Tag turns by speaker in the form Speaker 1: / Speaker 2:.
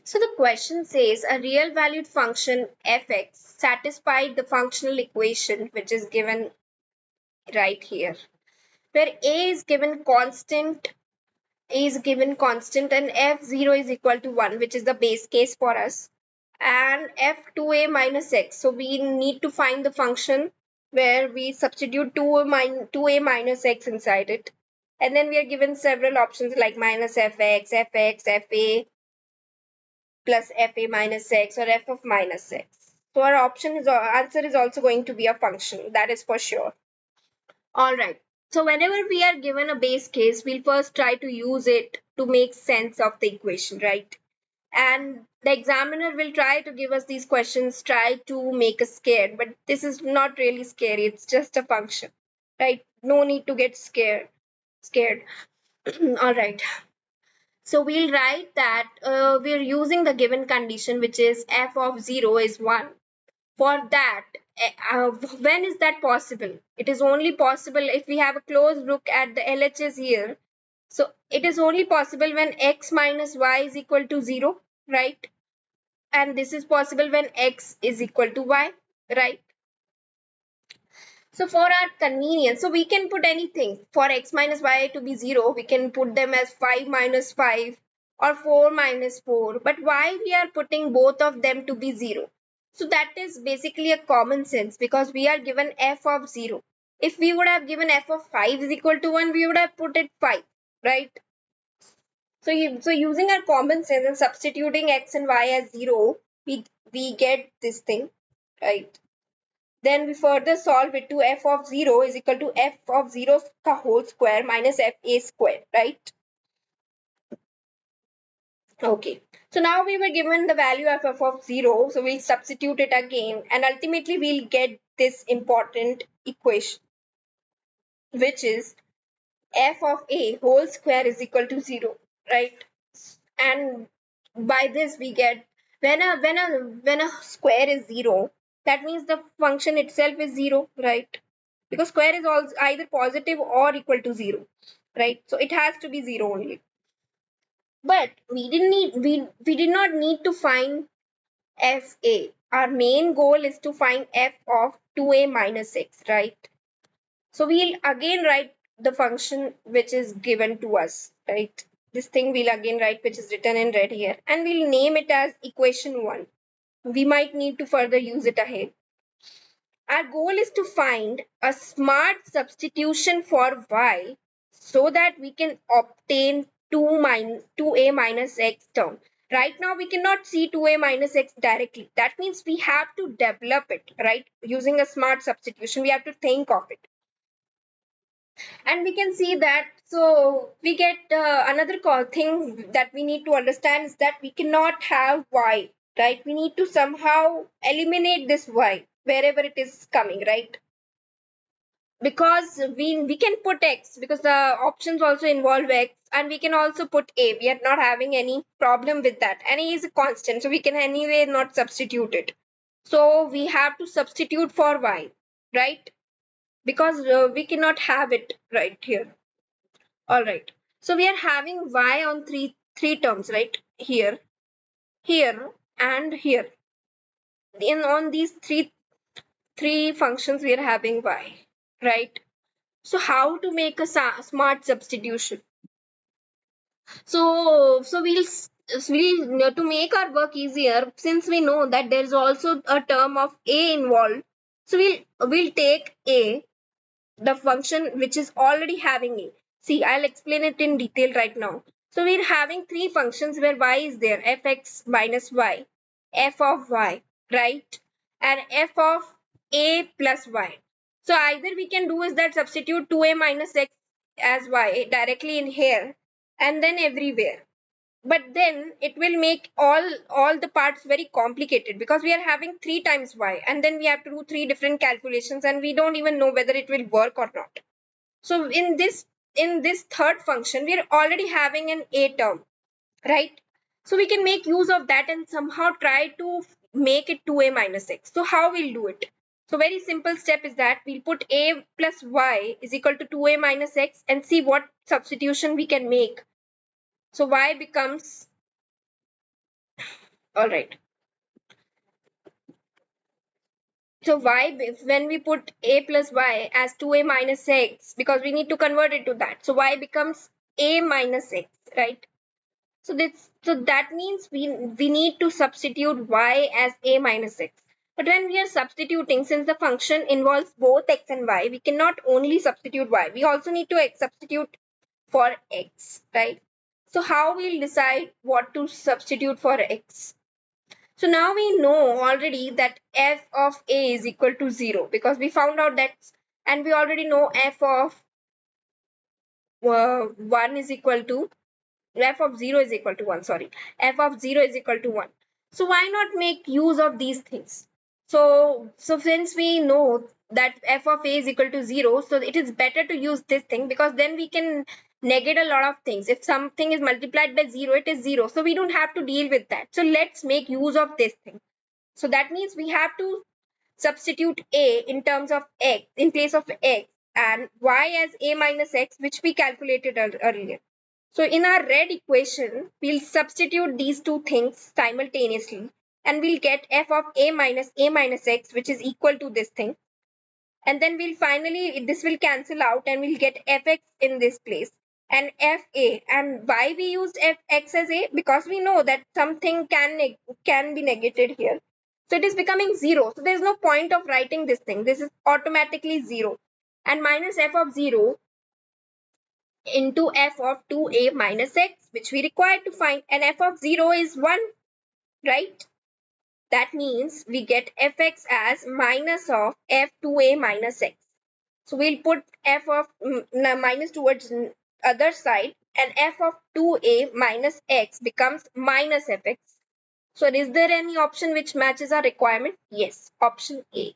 Speaker 1: So the question says a real valued function fx satisfied the functional equation which is given right here, where a is given constant and f0 is equal to 1, which is the base case for us, and f2a minus x. So we need to find the function where we substitute 2a minus x inside it, and then we are given several options like minus fx, fa plus fa minus x, or f of minus x. So our answer is also going to be a function, that is for sure. All right. So whenever we are given a base case, we'll first try to use it to make sense of the equation, right? And the examiner will try to give us these questions, try to make us scared, but this is not really scary. It's just a function, right? No need to get Scared. All right. So we'll write that we're using the given condition, which is f of 0 is 1. For that, when is that possible? It is only possible if we have a close look at the LHS here. So it is only possible when x minus y is equal to 0, right? And this is possible when x is equal to y, right? So for our convenience, so we can put anything. For x minus y to be 0, we can put them as 5 minus 5 or 4 minus 4. But why we are putting both of them to be 0? So that is basically a common sense because we are given f of 0. If we would have given f of 5 is equal to 1, we would have put it 5, right? So using our common sense and substituting x and y as 0, we get this thing, right? Then we further solve it to f of 0 is equal to f of 0 whole square minus fa square, right? Okay. So now we were given the value of f of 0. So we'll substitute it again and ultimately we'll get this important equation, which is f of a whole square is equal to 0, right? And by this we get when a square is 0, that means the function itself is 0, right? Because square is also either positive or equal to 0, right? So it has to be 0 only. But we did not need to find fa. Our main goal is to find f of 2a minus x, right? So we'll again write the function which is given to us, right? This thing we'll again write which is written in red here, and we'll name it as equation 1. We might need to further use it ahead. Our goal is to find a smart substitution for y so that we can obtain 2a minus x term. Right now we cannot see 2a minus x directly. That means we have to develop it, right? Using a smart substitution, we have to think of it. And we can see that, so we get another thing that we need to understand is that we cannot have y, right? We need to somehow eliminate this y wherever it is coming, right? Because we can put x because the options also involve x, and we can also put a. We are not having any problem with that, and a is a constant, so we can anyway not substitute it. So we have to substitute for y, right? Because we cannot have it right here. All right. So we are having y on three terms, right? Here, and here. In on these three functions, we are having y, right? So how to make a smart substitution? So we'll to make our work easier, since we know that there is also a term of a involved. So we'll take a, the function which is already having a. See, I'll explain it in detail right now. So we're having three functions where y is there, fx minus y, f of y, right? And f of a plus y. So either we can do is that substitute 2a minus x as y directly in here and then everywhere. But then it will make all the parts very complicated because we are having 3 times y and then we have to do 3 different calculations and we don't even know whether it will work or not. So in this third function we are already having an a term, right? So we can make use of that and somehow try to make it 2a minus x. So how we'll do it? So very simple step is that we'll put a plus y is equal to 2a minus x and see what substitution we can make. So y becomes All right. So y, when we put a plus y as 2a minus x, because we need to convert it to that. So y becomes a minus x, right? So that means we need to substitute y as a minus x. But when we are substituting, since the function involves both x and y, we cannot only substitute y. We also need to substitute for x, right? So how we'll decide what to substitute for x? So now we know already that f of a is equal to 0 because we found out that, and we already know f of 1 is equal to, f of 0 is equal to 1, sorry, f of 0 is equal to 1. So why not make use of these things? So since we know that f of a is equal to 0, so it is better to use this thing, because then we can negate a lot of things. If something is multiplied by 0, it is 0, so we don't have to deal with that. So let's make use of this thing. So that means we have to substitute a in terms of x in place of x, and y as a minus x, which we calculated earlier. So in our red equation, we'll substitute these two things simultaneously, and we'll get f of a minus x, which is equal to this thing. And then we'll finally, this will cancel out and we'll get fx in this place and fa. And why we used fx as a? Because we know that something can be negated here. So it is becoming 0. So there's no point of writing this thing. This is automatically 0. And minus f of 0 into f of 2a minus x, which we require to find, and f of 0 is 1, right? That means we get fx as minus of f2a minus x. So we'll put f of minus towards other side, and f of 2a minus x becomes minus fx. So is there any option which matches our requirement? Yes, option A.